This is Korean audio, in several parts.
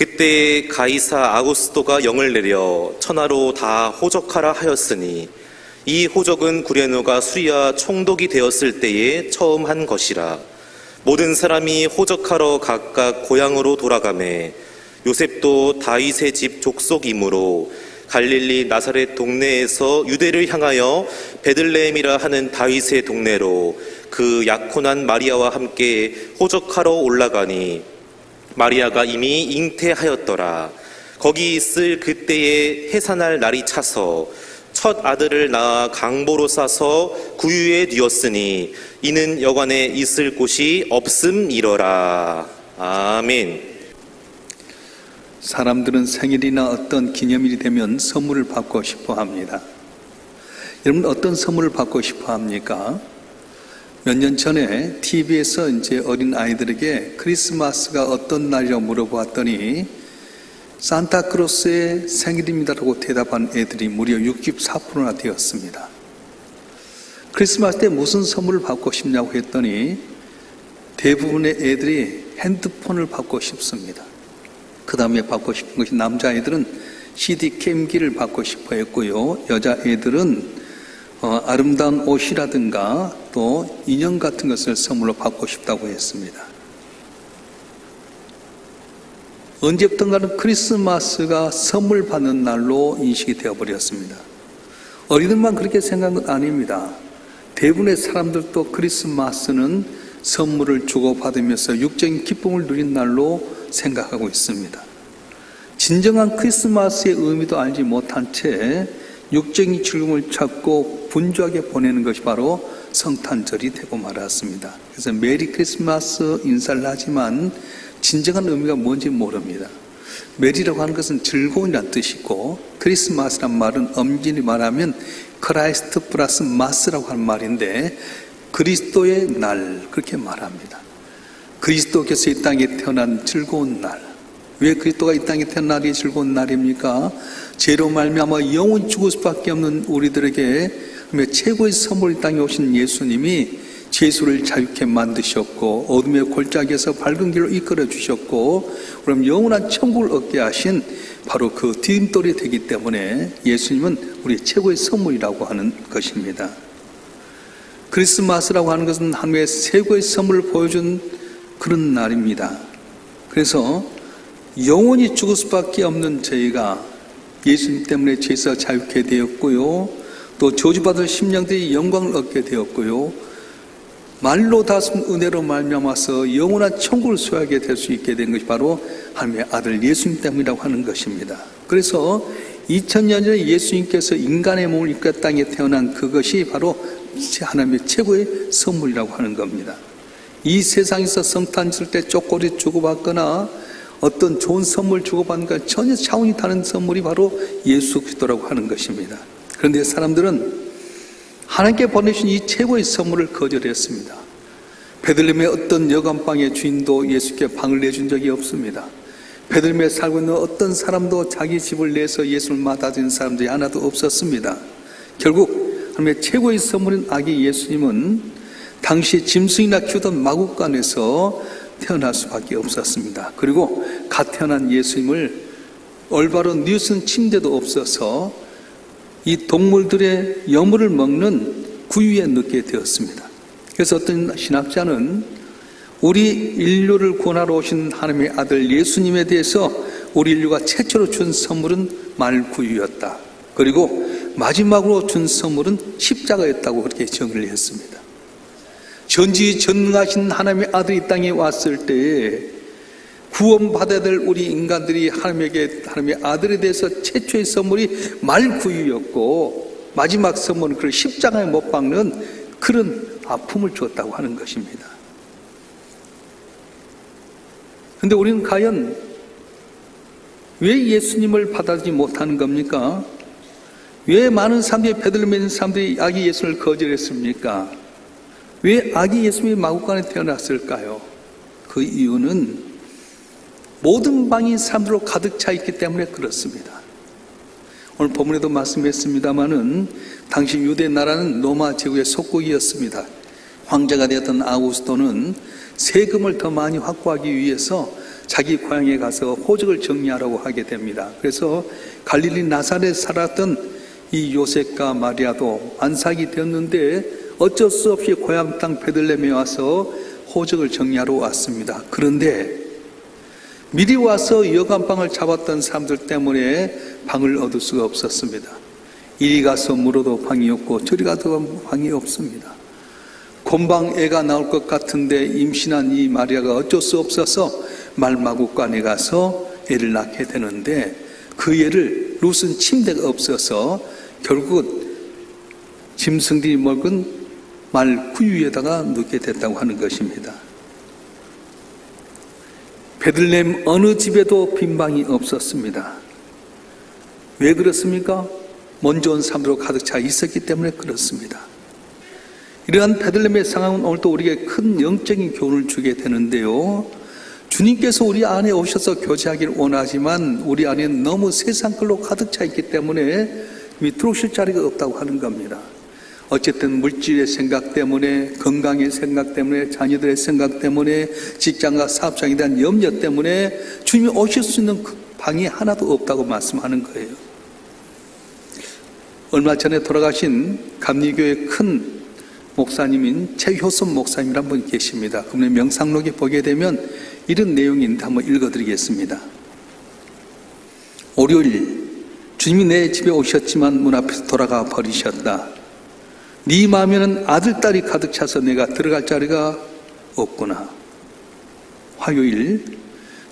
그때 가이사 아구스토가 영을 내려 천하로 다 호적하라 하였으니 이 호적은 구레노가 수리아 총독이 되었을 때에 처음 한 것이라. 모든 사람이 호적하러 각각 고향으로 돌아가매 요셉도 다윗의 집 족속이므로 갈릴리 나사렛 동네에서 유대를 향하여 베들레헴이라 하는 다윗의 동네로 그 약혼한 마리아와 함께 호적하러 올라가니 마리아가 이미 잉태하였더라. 거기 있을 그때에 해산할 날이 차서 첫 아들을 낳아 강보로 싸서 구유에 뉘었으니 이는 여관에 있을 곳이 없음이러라. 아멘. 사람들은 생일이나 어떤 기념일이 되면 선물을 받고 싶어 합니다. 여러분, 어떤 선물을 받고 싶어 합니까? 몇 년 전에 TV에서 어린 아이들에게 크리스마스가 어떤 날이라고 물어보았더니 산타크로스의 생일입니다라고 대답한 애들이 무려 64%나 되었습니다. 크리스마스 때 무슨 선물을 받고 싶냐고 했더니 대부분의 애들이 핸드폰을 받고 싶습니다. 그 다음에 받고 싶은 것이 남자애들은 CD 게임기를 받고 싶어 했고요. 여자애들은 아름다운 옷이라든가 또 인형 같은 것을 선물로 받고 싶다고 했습니다. 언제부턴가는 크리스마스가 선물 받는 날로 인식이 되어버렸습니다. 어린이들만 그렇게 생각한 건 아닙니다. 대부분의 사람들도 크리스마스는 선물을 주고받으면서 육적인 기쁨을 누린 날로 생각하고 있습니다. 진정한 크리스마스의 의미도 알지 못한 채 육적인 즐거움을 찾고 분주하게 보내는 것이 바로 성탄절이 되고 말았습니다. 그래서 메리 크리스마스 인사를 하지만 진정한 의미가 뭔지 모릅니다. 메리라고 하는 것은 즐거운이라는 뜻이고 크리스마스란 말은 엄연히 말하면 크라이스트 플러스 마스라고 하는 말인데 그리스도의 날 그렇게 말합니다. 그리스도께서 이 땅에 태어난 즐거운 날. 왜 그리스도가 이 땅에 태어난 날이 즐거운 날입니까? 죄로 말미암아 영원 죽을 수밖에 없는 우리들에게 최고의 선물 이 땅에 오신 예수님이 죄수를 자유케 만드셨고 어둠의 골짜기에서 밝은 길로 이끌어 주셨고 그럼 영원한 천국을 얻게 하신 바로 그 디딤돌이 되기 때문에 예수님은 우리 최고의 선물이라고 하는 것입니다. 크리스마스라고 하는 것은 하나님의 최고의 선물을 보여준 그런 날입니다. 그래서 영원히 죽을 수밖에 없는 저희가 예수님 때문에 죄에서 자유케 되었고요. 또 저주받을 심령들이 영광을 얻게 되었고요. 말로 다스린 은혜로 말미암아서 영원한 천국을 소유하게 될 수 있게 된 것이 바로 하나님의 아들 예수님 때문이라고 하는 것입니다. 그래서 2000년 전에 예수님께서 인간의 몸을 입고 땅에 태어난 그것이 바로 하나님의 최고의 선물이라고 하는 겁니다. 이 세상에서 성탄절 때 쪼꼬리 주고받거나 어떤 좋은 선물 주고받는 것 전혀 차원이 다른 선물이 바로 예수 그리스도라고 하는 것입니다. 그런데 사람들은 하나님께 보내신 이 최고의 선물을 거절했습니다. 베들레헴의 어떤 여관방의 주인도 예수께 방을 내준 적이 없습니다. 베들레헴에 살고 있는 어떤 사람도 자기 집을 내서 예수를 맞아주는 사람들이 하나도 없었습니다. 결국 하나님의 최고의 선물인 아기 예수님은 당시 짐승이나 키우던 마구간에서 태어날 수밖에 없었습니다. 그리고 갓 태어난 예수님을 올바로 뉘을 수 있는 침대도 없어서 이 동물들의 여물을 먹는 구유에 넣게 되었습니다. 그래서 어떤 신학자는 우리 인류를 구원하러 오신 하나님의 아들 예수님에 대해서 우리 인류가 최초로 준 선물은 말구유였다. 그리고 마지막으로 준 선물은 십자가였다고 그렇게 정의를 했습니다. 전지전능하신 하나님의 아들이 이 땅에 왔을 때에 구원받아야 될 우리 인간들이 하나님의 아들에 대해서 최초의 선물이 말구유였고 마지막 선물은 그 십자가에 못 박는 그런 아픔을 주었다고 하는 것입니다. 그런데 우리는 과연 왜 예수님을 받아들이지 못하는 겁니까? 왜 많은 사람들이 베들레헴에 있는 사람들이 아기 예수를 거절했습니까? 왜 아기 예수님이 마구간에 태어났을까요? 그 이유는 모든 방이 사람들로 가득 차 있기 때문에 그렇습니다. 오늘 본문에도 말씀했습니다마는 당시 유대 나라는 로마 제국의 속국이었습니다. 황제가 되었던 아우구스토는 세금을 더 많이 확보하기 위해서 자기 고향에 가서 호적을 정리하라고 하게 됩니다. 그래서 갈릴리 나사렛에 살았던 이 요셉과 마리아도 안삭이 되었는데 어쩔 수 없이 고향 땅 베들레헴에 와서 호적을 정리하러 왔습니다. 그런데 미리 와서 여관방을 잡았던 사람들 때문에 방을 얻을 수가 없었습니다. 이리 가서 물어도 방이 없고 저리 가도 방이 없습니다. 곰방 애가 나올 것 같은데 임신한 이 마리아가 어쩔 수 없어서 말마구간에 가서 애를 낳게 되는데 그 애를 룻은 침대가 없어서 결국은 짐승들이 먹은 말 구유에다가 눕게 됐다고 하는 것입니다. 베들레헴 어느 집에도 빈방이 없었습니다. 왜 그렇습니까? 먼저 온 사람으로 가득 차 있었기 때문에 그렇습니다. 이러한 베들레헴의 상황은 오늘도 우리에게 큰 영적인 교훈을 주게 되는데요. 주님께서 우리 안에 오셔서 교제하기를 원하지만 우리 안에는 너무 세상 걸로 가득 차 있기 때문에 들어오실 자리가 없다고 하는 겁니다. 어쨌든 물질의 생각 때문에, 건강의 생각 때문에, 자녀들의 생각 때문에, 직장과 사업장에 대한 염려 때문에 주님이 오실 수 있는 그 방이 하나도 없다고 말씀하는 거예요. 얼마 전에 돌아가신 감리교의 큰 목사님인 최효선 목사님이란 분 계십니다. 그분의 명상록에 보게 되면 이런 내용인데 한번 읽어드리겠습니다. 월요일 주님이 내 집에 오셨지만 문 앞에서 돌아가 버리셨다. 네 마음에는 아들, 딸이 가득 차서 내가 들어갈 자리가 없구나. 화요일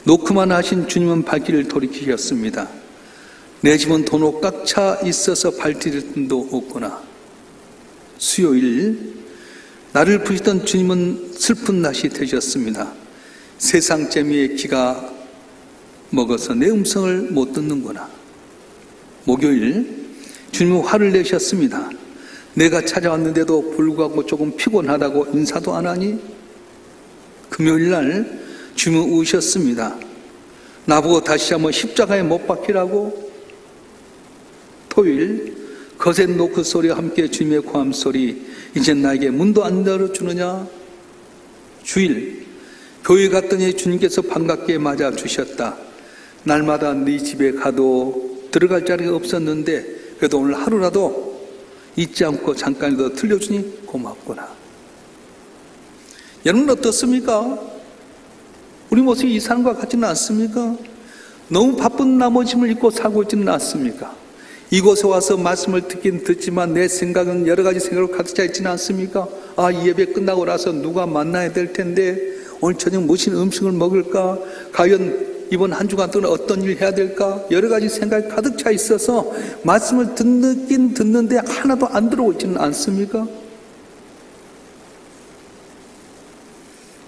놓고만 하신 주님은 발길을 돌이키셨습니다. 내 집은 돈으로 꽉 차 있어서 발디딜 틈도 없구나. 수요일 나를 부르시던 주님은 슬픈 낮이 되셨습니다. 세상 재미에 귀가 먹어서 내 음성을 못 듣는구나. 목요일 주님은 화를 내셨습니다. 내가 찾아왔는데도 불구하고 조금 피곤하다고 인사도 안 하니? 금요일 날 주님은 우셨습니다. 나보고 다시 한번 십자가에 못 박히라고? 토요일 거센 노크 소리와 함께 주님의 고함 소리, 이제 나에게 문도 안 열어주느냐? 주일 교회 갔더니 주님께서 반갑게 맞아 주셨다. 날마다 네 집에 가도 들어갈 자리가 없었는데 그래도 오늘 하루라도 잊지 않고 잠깐이라도 들려주니 고맙구나. 여러분 어떻습니까? 우리 모습이 이 사람과 같지는 않습니까? 너무 바쁜 나머짐을 잊고 살고 있지는 않습니까? 이곳에 와서 말씀을 듣긴 듣지만 내 생각은 여러 가지 생각으로 가득 차 있지는 않습니까? 아, 이 예배 끝나고 나서 누가 만나야 될 텐데 오늘 저녁 무슨 음식을 먹을까? 과연 이번 한 주간 동안 어떤 일을 해야 될까? 여러 가지 생각이 가득 차 있어서 말씀을 듣긴 듣는데 하나도 안 들어오고 있지는 않습니까?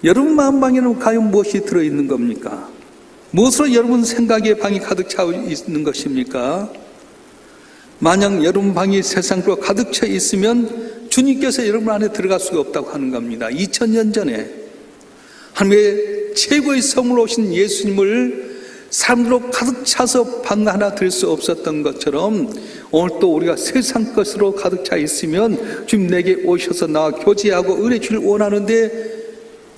여러분 마음방에는 과연 무엇이 들어있는 겁니까? 무엇으로 여러분 생각의 방이 가득 차 있는 것입니까? 만약 여러분 방이 세상으로 가득 차 있으면 주님께서 여러분 안에 들어갈 수가 없다고 하는 겁니다. 2000년 전에 하나님의 최고의 선물로 오신 예수님을 사람들로 가득 차서 방 하나 들 수 없었던 것처럼 오늘 또 우리가 세상 것으로 가득 차 있으면 주님 내게 오셔서 나와 교제하고 은혜 주를 원하는데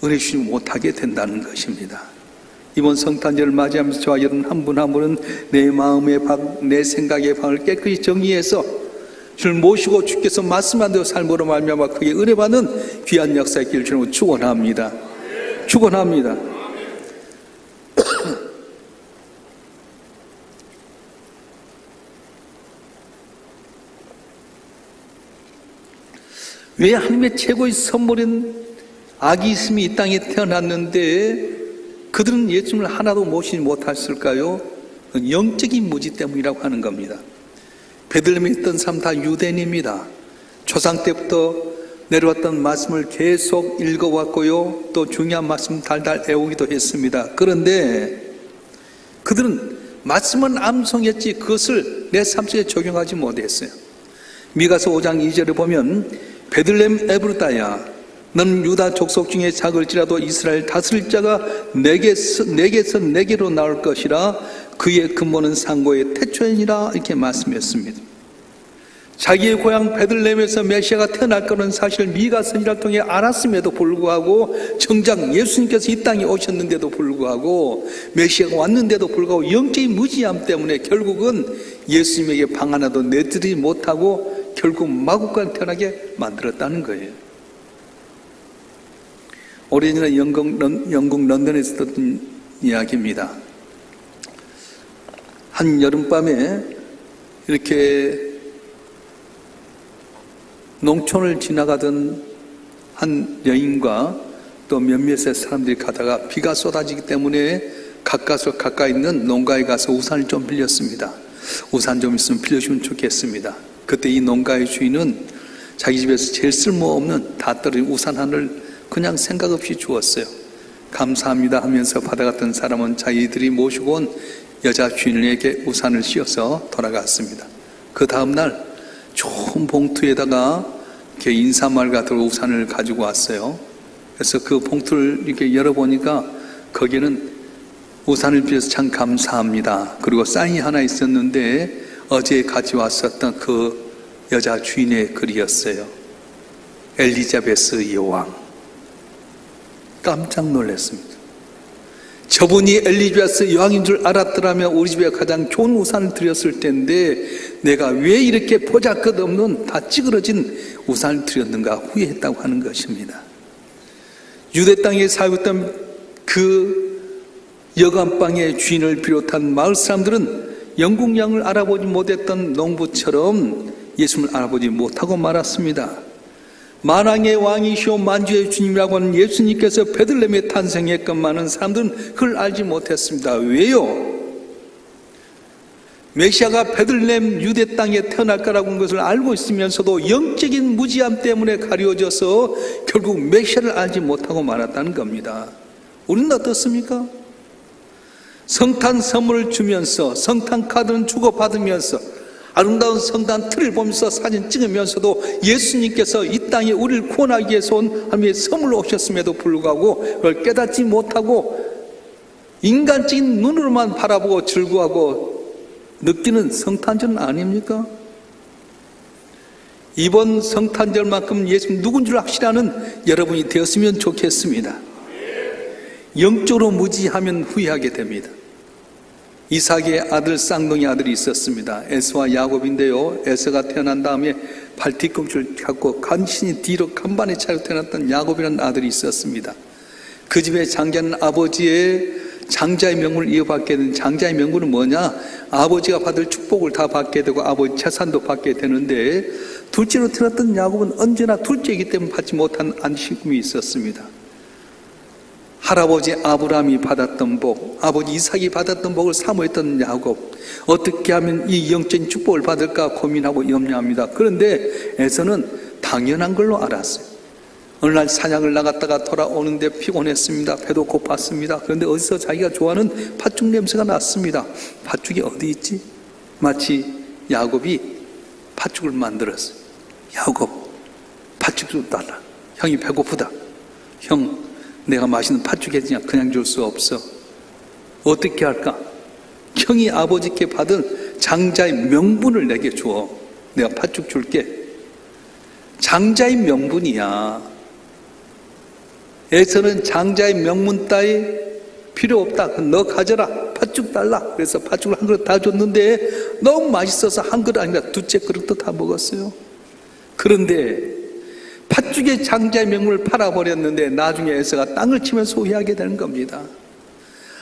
은혜 주지 못하게 된다는 것입니다. 이번 성탄절을 맞이하면서 저와 여러분 한 분 한 분은 내 마음의 방, 내 생각의 방을 깨끗이 정리해서 주를 모시고 주께서 말씀한 대로 삶으로 말미암아 크게 은혜 받는 귀한 역사의 길을 주님으로 축원합니다. 축원합니다. 왜 하나님의 최고의 선물인 아기 있음이 이 땅에 태어났는데 그들은 예수님을 하나도 모시지 못했을까요? 영적인 무지 때문이라고 하는 겁니다. 베들레헴에 있던 사람 다 유대인입니다. 조상 때부터 내려왔던 말씀을 계속 읽어왔고요. 또 중요한 말씀 달달 외우기도 했습니다. 그런데 그들은 말씀은 암송했지 그것을 내 삶 속에 적용하지 못했어요. 미가서 5장 2절에 보면 베들레헴 에브르다야 너는 유다 족속 중에 작을지라도 이스라엘 다스릴 자가 내게서 내게로 나올 것이라 그의 근본은 상고의 태초이니라 이렇게 말씀했습니다. 자기의 고향 베들레헴에서 메시아가 태어날 거는 사실 미가 선지자를 통해 알았음에도 불구하고 정작 예수님께서 이 땅에 오셨는데도 불구하고 메시아가 왔는데도 불구하고 영적인 무지함 때문에 결국은 예수님에게 방 하나도 내드리지 못하고 결국 마구간 태어나게 만들었다는 거예요. 오래 전에 영국 런던에서 듣던 이야기입니다. 한 여름밤에 이렇게 농촌을 지나가던 한 여인과 또 몇몇의 사람들이 가다가 비가 쏟아지기 때문에 가까이 있는 농가에 가서 우산을 좀 빌렸습니다. 우산 좀 있으면 빌려주면 좋겠습니다. 그때 이 농가의 주인은 자기 집에서 제일 쓸모없는 다 떨어진 우산 하나를 그냥 생각 없이 주었어요. 감사합니다 하면서 받아갔던 사람은 자기들이 모시고 온 여자 주인에게 우산을 씌워서 돌아갔습니다. 그 다음날 좋은 봉투에다가 이렇게 인사말 같은 우산을 가지고 왔어요. 그래서 그 봉투를 이렇게 열어보니까 거기에는 우산을 빌려서 참 감사합니다. 그리고 사인이 하나 있었는데 어제 가져왔었던 그 여자 주인의 글이었어요. 엘리자베스 여왕. 깜짝 놀랐습니다. 저분이 엘리자베스 여왕인 줄 알았더라면 우리 집에 가장 좋은 우산을 드렸을 텐데 내가 왜 이렇게 보잘것없는 다 찌그러진 우산을 드렸는가 후회했다고 하는 것입니다. 유대 땅에 살고 있던 그 여관방의 주인을 비롯한 마을 사람들은 영국 양을 알아보지 못했던 농부처럼 예수님을 알아보지 못하고 말았습니다. 만왕의 왕이시오 만주의 주님이라고 하는 예수님께서 베들레헴에 탄생했건만은 사람들은 그걸 알지 못했습니다. 왜요? 메시아가 베들레헴 유대 땅에 태어날 거라고 하는 것을 알고 있으면서도 영적인 무지함 때문에 가려져서 결국 메시아를 알지 못하고 말았다는 겁니다. 우리는 어떻습니까? 성탄 선물을 주면서 성탄 카드는 주고받으면서 아름다운 성탄 틀을 보면서 사진 찍으면서도 예수님께서 이 땅에 우리를 구원하기 위해서 온 하나님의 선물로 오셨음에도 불구하고 그걸 깨닫지 못하고 인간적인 눈으로만 바라보고 즐거워하고 느끼는 성탄절은 아닙니까? 이번 성탄절만큼 예수님 누군 줄 확실하는 여러분이 되었으면 좋겠습니다. 영적으로 무지하면 후회하게 됩니다. 이삭의 아들 쌍둥이 아들이 있었습니다. 에서와 야곱인데요. 에서가 태어난 다음에 발 뒤꿈치를 갖고 간신히 뒤로 간반에 차려 태어났던 야곱이라는 아들이 있었습니다. 그 집의 장자는 아버지의 장자의 명분을 이어받게 된 장자의 명분은 뭐냐? 아버지가 받을 축복을 다 받게 되고 아버지 재산도 받게 되는데 둘째로 태어났던 야곱은 언제나 둘째이기 때문에 받지 못한 안식음이 있었습니다. 할아버지 아브라함이 받았던 복, 아버지 이삭이 받았던 복을 사모했던 야곱, 어떻게 하면 이 영적인 축복을 받을까 고민하고 염려합니다. 그런데 에서는 당연한 걸로 알았어요. 어느 날 사냥을 나갔다가 돌아오는데 피곤했습니다. 배도 고팠습니다. 그런데 어디서 자기가 좋아하는 팥죽 냄새가 났습니다. 팥죽이 어디 있지? 마치 야곱이 팥죽을 만들었어요. 야곱, 팥죽 좀 달라. 형이 배고프다. 형, 내가 맛있는 팥죽 해주냐? 그냥 줄 수 없어. 어떻게 할까? 형이 아버지께 받은 장자의 명분을 내게 주어. 내가 팥죽 줄게. 장자의 명분이야. 에서는 장자의 명분 따위 필요 없다. 너 가져라. 팥죽 달라. 그래서 팥죽을 한 그릇 다 줬는데 너무 맛있어서 한 그릇 아니라 두째 그릇도 다 먹었어요. 그런데 팥죽의 장자의 명분을 팔아버렸는데 나중에 에서가 땅을 치면서 후회하게 되는 겁니다.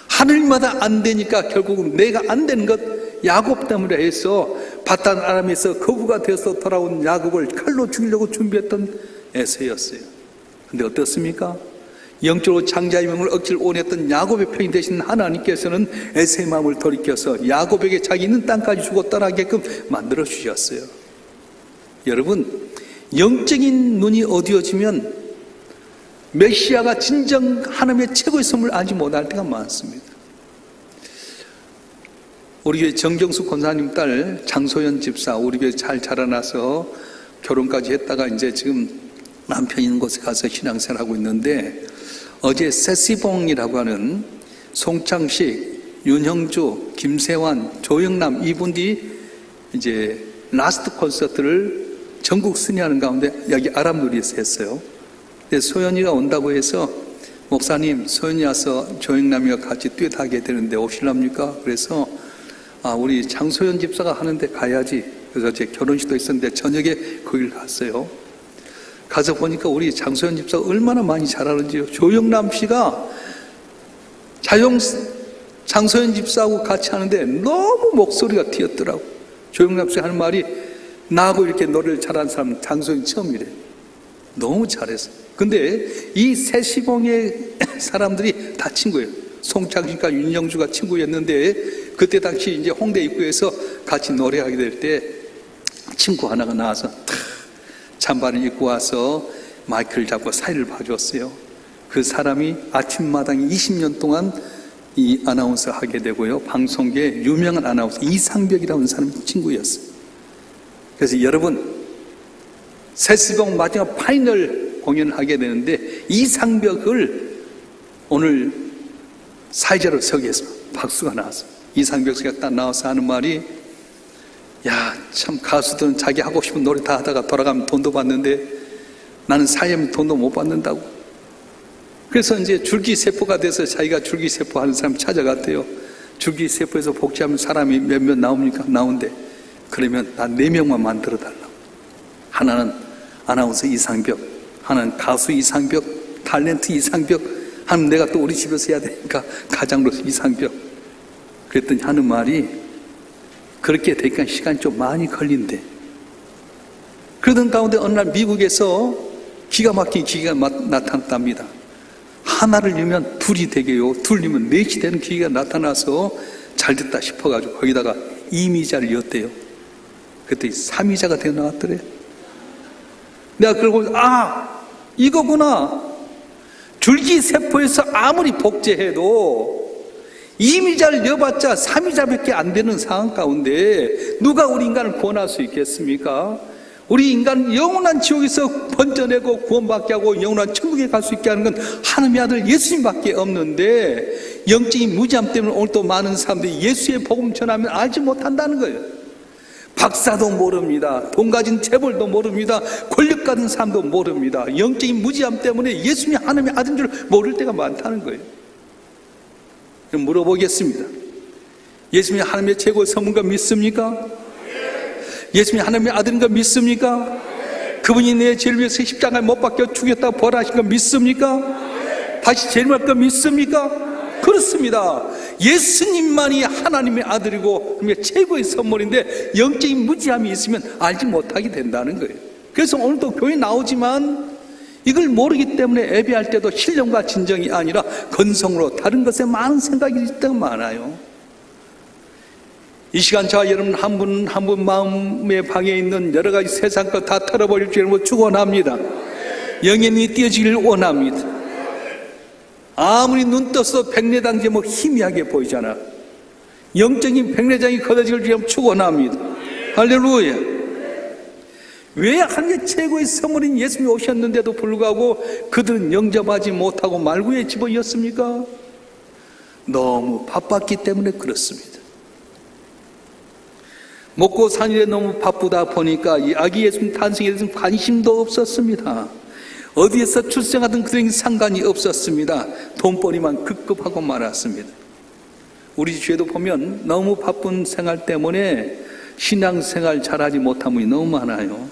하늘마다 안 되니까 결국은 내가 안 되는 것 야곱 때문에 해서 바단 아람에서 거부가 되어서 돌아온 야곱을 칼로 죽이려고 준비했던 에서였어요. 근데 어떻습니까? 영적으로 장자의 명분을 억지로 원했던 야곱의 편이 되신 하나님께서는 에서의 마음을 돌이켜서 야곱에게 자기 있는 땅까지 주고 떠나게끔 만들어 주셨어요. 여러분, 영적인 눈이 어두워지면 메시아가 진정 하나님의 최고의 선물을 알지 못할 때가 많습니다. 우리 교회 정경수 권사님 딸 장소연 집사 우리 교회 잘 자라나서 결혼까지 했다가 이제 지금 남편 있는 곳에 가서 신앙생활하고 있는데 어제 세시봉이라고 하는 송창식, 윤형주, 김세환, 조영남 이분들이 이제 라스트 콘서트를 전국 순회하는 가운데 여기 아람누리에서 했어요. 근데 소연이가 온다고 해서 목사님, 소연이 와서 조영남이와 같이 듀엣 하게 되는데 오실랍니까? 그래서 우리 장소연 집사가 하는데 가야지. 그래서 제 결혼식도 있었는데 저녁에 거길 갔어요. 가서 보니까 우리 장소연 집사가 얼마나 많이 잘하는지요. 조영남 씨가 장소연 집사하고 같이 하는데 너무 목소리가 튀었더라고. 조영남 씨가 하는 말이 나하고 이렇게 노래를 잘하는 사람은 장소연 처음이래. 너무 잘했어. 근데 이 세 시봉의 사람들이 다 친구예요. 송창식과 윤영주가 친구였는데 그때 당시 이제 홍대 입구에서 같이 노래하게 될 때 친구 하나가 나와서 잠바를 입고 와서 마이크를 잡고 사회를 봐줬어요. 그 사람이 아침마당에 20년 동안 이 아나운서 하게 되고요. 방송계 유명한 아나운서 이상벽이라는 사람이 친구였어요. 그래서 여러분 세시봉 마지막 파이널 공연을 하게 되는데 이상벽을 오늘 사회자로 서게 해서 박수가 나왔어요. 이상벽 씨가 딱 나와서 하는 말이 야, 참 가수들은 자기 하고 싶은 노래 다 하다가 돌아가면 돈도 받는데 나는 사회하면 돈도 못 받는다고. 그래서 이제 줄기세포가 돼서 자기가 줄기세포 하는 사람 찾아갔대요. 줄기세포에서 복지하면 사람이 몇몇 나옵니까? 나온대. 그러면 난 4명만 만들어 달라고. 하나는 아나운서 이상벽, 하나는 가수 이상벽, 탤런트 이상벽, 하나는 내가 또 우리 집에서 해야 되니까 가장으로서 이상벽. 그랬더니 하는 말이 그렇게 되니까 시간이 좀 많이 걸린대. 그러던 가운데 어느 날 미국에서 기가 막힌 기계가 나타났답니다. 하나를 넣으면 둘이 되게요. 둘 넣으면 넷이 되는 기계가 나타나서 잘 됐다 싶어가지고 거기다가 이미자를 였대요. 그랬더니 3미자가 되어 나왔더래. 내가 그러고 이거구나. 줄기세포에서 아무리 복제해도 이미자를 넣어봤자 3미자밖에 안 되는 상황 가운데 누가 우리 인간을 구원할 수 있겠습니까? 우리 인간은 영원한 지옥에서 번져내고 구원받게 하고 영원한 천국에 갈 수 있게 하는 건 하나님의 아들 예수님밖에 없는데 영적인 무지함 때문에 오늘 또 많은 사람들이 예수의 복음 전하면 알지 못한다는 거예요. 박사도 모릅니다. 돈 가진 재벌도 모릅니다. 권력 가진 사람도 모릅니다. 영적인 무지함 때문에 예수님이 하나님의 아들인 줄 모를 때가 많다는 거예요. 그럼 물어보겠습니다. 예수님이 하나님의 최고의 선물인 거 믿습니까? 예수님이 하나님의 아들인 거 믿습니까? 그분이 내 죄를 위해서 십자가에 못 박혀 죽였다고 벌하신 거 믿습니까? 다시 재림할 거 믿습니까? 그렇습니다. 예수님만이 하나님의 아들이고 최고의 선물인데 영적인 무지함이 있으면 알지 못하게 된다는 거예요. 그래서 오늘도 교회 나오지만 이걸 모르기 때문에 예배할 때도 신령과 진정이 아니라 건성으로 다른 것에 많은 생각이 있을 때가 많아요. 이 시간 저와 여러분 한 분 한 분 마음의 방에 있는 여러 가지 세상 것 다 털어버릴 줄 알고 축원합니다. 영연히 뛰어지기를 원합니다. 아무리 눈 떠서 백내장 제목 희미하게 보이잖아. 영적인 백내장이 걷어질 줄 알고 축원합니다. 할렐루야. 왜 하나님의 최고의 선물인 예수님이 오셨는데도 불구하고 그들은 영접하지 못하고 말구에 집어이었습니까? 너무 바빴기 때문에 그렇습니다. 먹고 사는 일에 너무 바쁘다 보니까 이 아기 예수님 탄생에 대해서는 관심도 없었습니다. 어디에서 출생하든 그들에게 상관이 없었습니다. 돈벌이만 급급하고 말았습니다. 우리 주에도 보면 너무 바쁜 생활 때문에 신앙생활 잘하지 못한 분이 너무 많아요.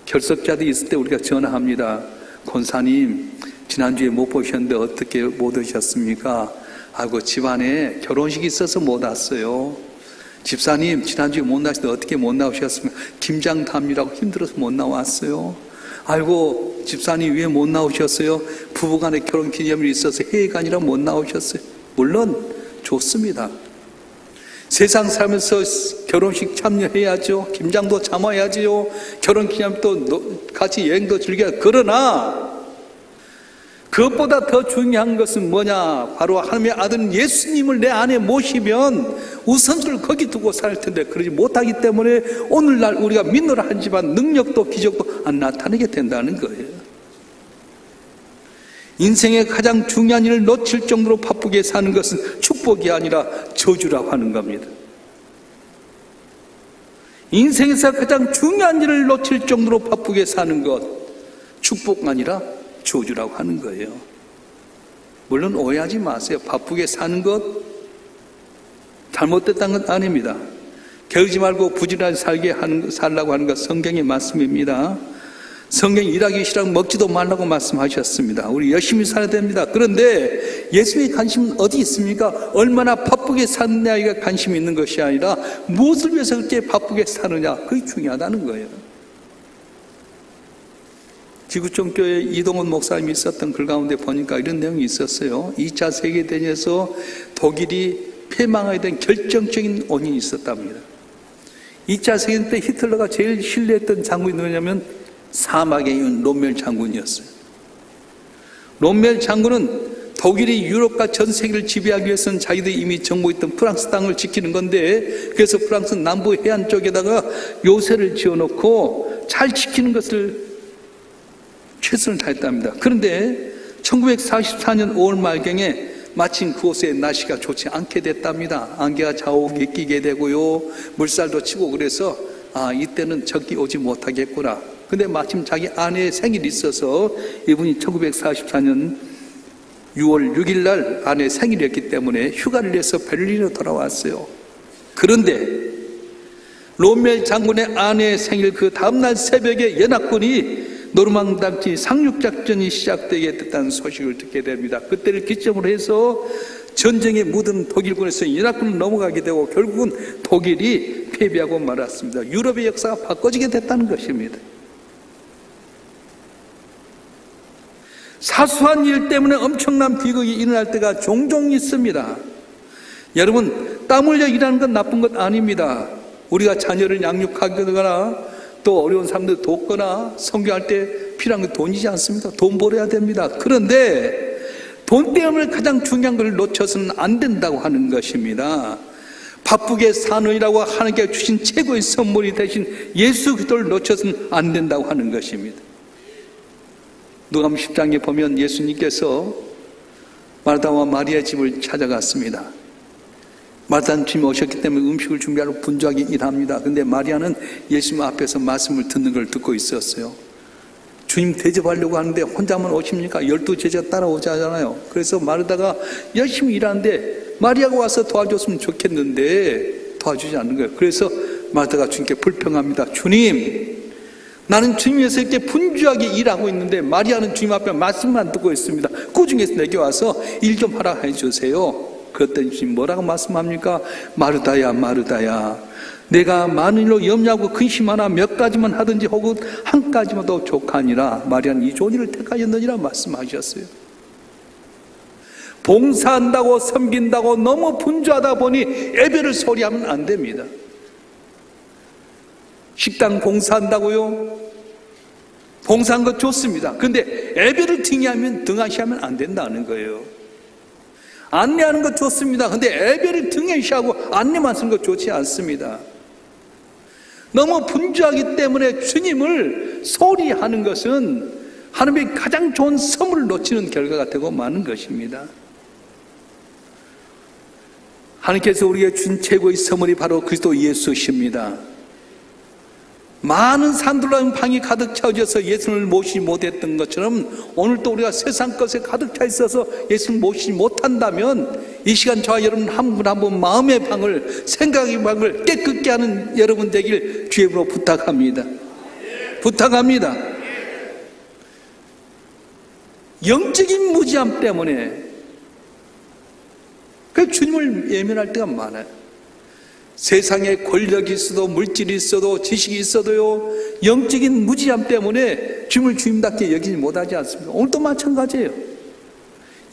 결석자들이 있을 때 우리가 전화합니다. 권사님, 지난주에 못 보셨는데 어떻게 못 오셨습니까? 아이고, 집안에 결혼식이 있어서 못 왔어요. 집사님, 지난주에 못 나왔는데 어떻게 못 나오셨습니까? 김장 담느라고 힘들어서 못 나왔어요. 아이고, 집사님 왜 못 나오셨어요? 부부간에 결혼 기념일이 있어서 해외가 아니라 못 나오셨어요. 물론 좋습니다. 세상 살면서 결혼식 참여해야죠. 김장도 참아야지요. 결혼 기념도 같이 여행도 즐겨야. 그러나 그것보다 더 중요한 것은 뭐냐? 바로 하나님의 아들 예수님을 내 안에 모시면 우선순위를 거기 두고 살 텐데 그러지 못하기 때문에 오늘날 우리가 믿노라 하지만 능력도 기적도 안 나타나게 된다는 거예요. 인생의 가장 중요한 일을 놓칠 정도로 바쁘게 사는 것은 축복이 아니라 저주라고 하는 겁니다. 인생에서 가장 중요한 일을 놓칠 정도로 바쁘게 사는 것, 축복 아니라 저주라고 하는 거예요. 물론 오해하지 마세요. 바쁘게 사는 것 잘못됐다는 건 아닙니다. 게으르지 말고 부지런히 살라고 하는 것 성경의 말씀입니다. 성경이 일하기 싫으면 먹지도 말라고 말씀하셨습니다. 우리 열심히 살아야 됩니다. 그런데 예수의 관심은 어디 있습니까? 얼마나 바쁘게 사느냐가 관심이 있는 것이 아니라 무엇을 위해서 그렇게 바쁘게 사느냐, 그게 중요하다는 거예요. 지구촌교회 이동훈 목사님이 썼던 글 가운데 보니까 이런 내용이 있었어요. 2차 세계대전에서 독일이 패망하게 된 결정적인 원인이 있었답니다. 2차 세계대전 때 히틀러가 제일 신뢰했던 장군이 누구냐면 사막에 있는 롬멜 장군이었어요. 롬멜 장군은 독일이 유럽과 전 세계를 지배하기 위해서는 자기들이 이미 정복했던 프랑스 땅을 지키는 건데, 그래서 프랑스 남부 해안 쪽에다가 요새를 지어놓고 잘 지키는 것을 최선을 다했답니다. 그런데 1944년 5월 말경에 마침 그곳에 날씨가 좋지 않게 됐답니다. 안개가 자욱에 끼게 되고요, 물살도 치고, 그래서 이때는 적이 오지 못하겠구나. 근데 마침 자기 아내의 생일이 있어서 이분이 1944년 6월 6일 날 아내의 생일이었기 때문에 휴가를 내서 베를린으로 돌아왔어요. 그런데 롬멜 장군의 아내의 생일 그 다음날 새벽에 연합군이 노르망디 상륙작전이 시작되게 됐다는 소식을 듣게 됩니다. 그때를 기점으로 해서 전쟁에 묻은 독일군에서 연합군을 넘어가게 되고 결국은 독일이 패배하고 말았습니다. 유럽의 역사가 바꿔지게 됐다는 것입니다. 사소한 일 때문에 엄청난 비극이 일어날 때가 종종 있습니다. 여러분, 땀 흘려 일하는 건 나쁜 것 아닙니다. 우리가 자녀를 양육하거나 또 어려운 사람들 돕거나 성교할 때 필요한 건 돈이지 않습니까? 돈 벌어야 됩니다. 그런데 돈 때문에 가장 중요한 걸 놓쳐서는 안 된다고 하는 것입니다. 바쁘게 사느라고 하나님께 주신 최고의 선물이 되신 예수 그리스도를 놓쳐서는 안 된다고 하는 것입니다. 누가복음 10장에 보면 예수님께서 마르다와 마리아의 집을 찾아갔습니다. 마르다는 주님이 오셨기 때문에 음식을 준비하러 분주하게 일합니다. 그런데 마리아는 예수님 앞에서 말씀을 듣는 걸 듣고 있었어요. 주님 대접하려고 하는데 혼자만 오십니까? 12제자 따라오자잖아요. 그래서 마르다가 열심히 일하는데 마리아가 와서 도와줬으면 좋겠는데 도와주지 않는 거예요. 그래서 마르다가 주님께 불평합니다. 주님, 나는 주님 위해서 이렇게 분주하게 일하고 있는데 마리아는 주님 앞에 말씀만 듣고 있습니다. 그 중에서 내게 와서 일 좀 하라 해주세요. 그랬더니 주님 뭐라고 말씀합니까? 마르다야, 마르다야, 내가 많은 일로 염려하고 근심하나 몇 가지만 하든지 혹은 한 가지만 더 족하니라. 마리아는 이 좋은 일을 택하였느니라 말씀하셨어요. 봉사한다고 섬긴다고 너무 분주하다 보니 예배를 소리하면 안 됩니다. 식당 봉사한다고요? 봉사한 것 좋습니다. 그런데 예배를 등한시하면 안 된다는 거예요. 안내하는 것 좋습니다. 그런데 예배를 등한시하고 안내만 쓰는 것 좋지 않습니다. 너무 분주하기 때문에 주님을 소리하는 것은 하나님의 가장 좋은 선물을 놓치는 결과가 되고 마는 것입니다. 하나님께서 우리에게 준 최고의 선물이 바로 그리스도 예수십니다. 많은 사람들로 방이 가득 차져서 예수를 모시지 못했던 것처럼 오늘 또 우리가 세상 것에 가득 차 있어서 예수를 모시지 못한다면 이 시간 저와 여러분 한 분 한 분 마음의 방을, 생각의 방을 깨끗게 하는 여러분 되길 주의 이름으로 부탁합니다. 부탁합니다. 영적인 무지함 때문에 그 주님을 예면할 때가 많아요. 세상에 권력이 있어도 물질이 있어도 지식이 있어도요, 영적인 무지함 때문에 주님을 주님답게 여기지 못하지 않습니다. 오늘도 마찬가지예요.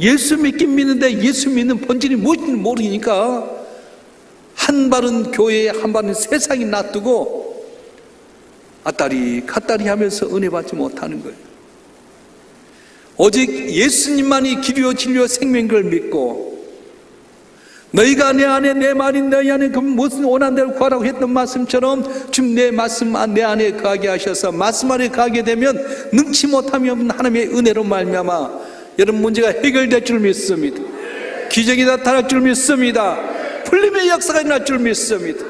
예수 믿긴 믿는데 예수 믿는 본질이 무엇인지 모르니까 한 발은 교회에 한 발은 세상에 놔두고 아따리 갓다리 하면서 은혜 받지 못하는 거예요. 오직 예수님만이 길이요 진리요 생명인 걸 믿고 너희가 내 안에 내 말이 너희 안에 그 무슨 원하는 대로 구하라고 했던 말씀처럼 지금 내 말씀 내 안에 거하게 하셔서 말씀 안에 거하게 되면 능치 못함이 없는 하나님의 은혜로 말미암아 여러분 문제가 해결될 줄 믿습니다. 기적이 나타날 줄 믿습니다. 풀림의 역사가 일어날 줄 믿습니다.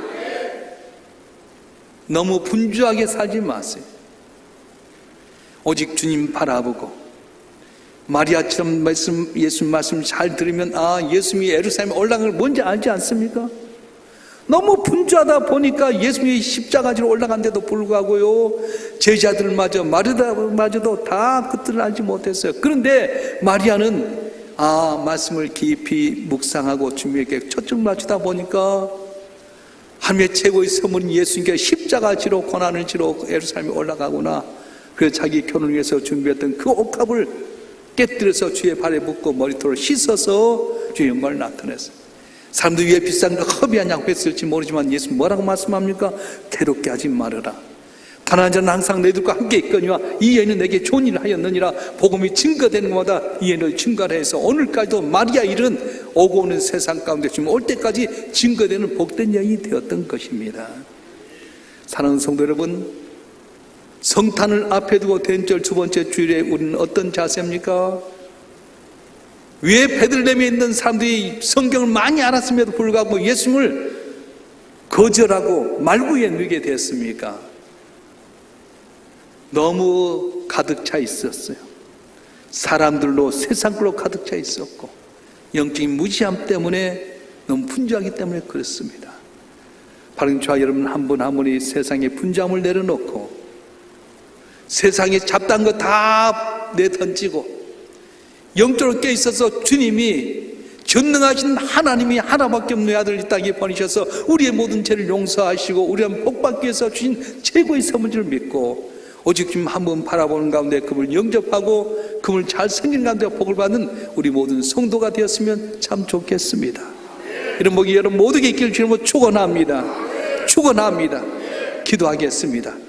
너무 분주하게 살지 마세요. 오직 주님 바라보고 마리아처럼 예수님 말씀 잘 들으면 예수님이 예루살렘에 올라간 걸 뭔지 알지 않습니까? 너무 분주하다 보니까 예수님이 십자가지로 올라간데도 불구하고요, 제자들마저 마르다마저도 다 그것들을 알지 못했어요. 그런데 마리아는 말씀을 깊이 묵상하고 주님에게 초점을 맞추다 보니까 하나님의 최고의 선물인 예수님께 십자가지로 고난을 지러 예루살렘에 올라가구나. 그래서 자기 결혼을 위해서 준비했던 그 옥합을 깨뜨려서 주의 발에 묻고 머리털을 씻어서 주의 영광을 나타냈어요. 사람들 위에 비싼 거 허비하냐고 했을지 모르지만 예수님 뭐라고 말씀합니까? 괴롭게 하지 말아라. 단 한 자는 항상 너희들과 함께 있거니와 이 여인은 내게 좋은 일을 하였느니라. 복음이 증거되는 것마다 이 여인을 증거하라 해서 오늘까지도 마리아 일은 오고 오는 세상 가운데 지금 올 때까지 증거되는 복된 여인이 되었던 것입니다. 사랑하는 성도 여러분, 성탄을 앞에 두고 대인절 두 번째 주일에 우리는 어떤 자세입니까? 왜 베들레헴에 있는 사람들이 성경을 많이 알았음에도 불구하고 예수님을 거절하고 말구에 누게 됐습니까? 너무 가득 차 있었어요. 사람들로, 세상으로 가득 차 있었고 영적인 무지함 때문에 너무 분주하기 때문에 그렇습니다. 바로 저와 여러분 한 분 한 분이 세상의 분주함을 내려놓고 세상에 잡다한 거 다 내던지고 영적으로 깨어있어서 주님이 전능하신 하나님이 하나밖에 없는 아들 이 땅에 보내셔서 우리의 모든 죄를 용서하시고 우리를 복받기 위해서 주신 최고의 선물인 줄 믿고 오직 주님 한 번 바라보는 가운데 그분을 영접하고 그분을 잘 섬기는 가운데 복을 받는 우리 모든 성도가 되었으면 참 좋겠습니다. 이런 복이 여러분 모두에게 있기를 주님으로 축원합니다. 축원합니다. 기도하겠습니다.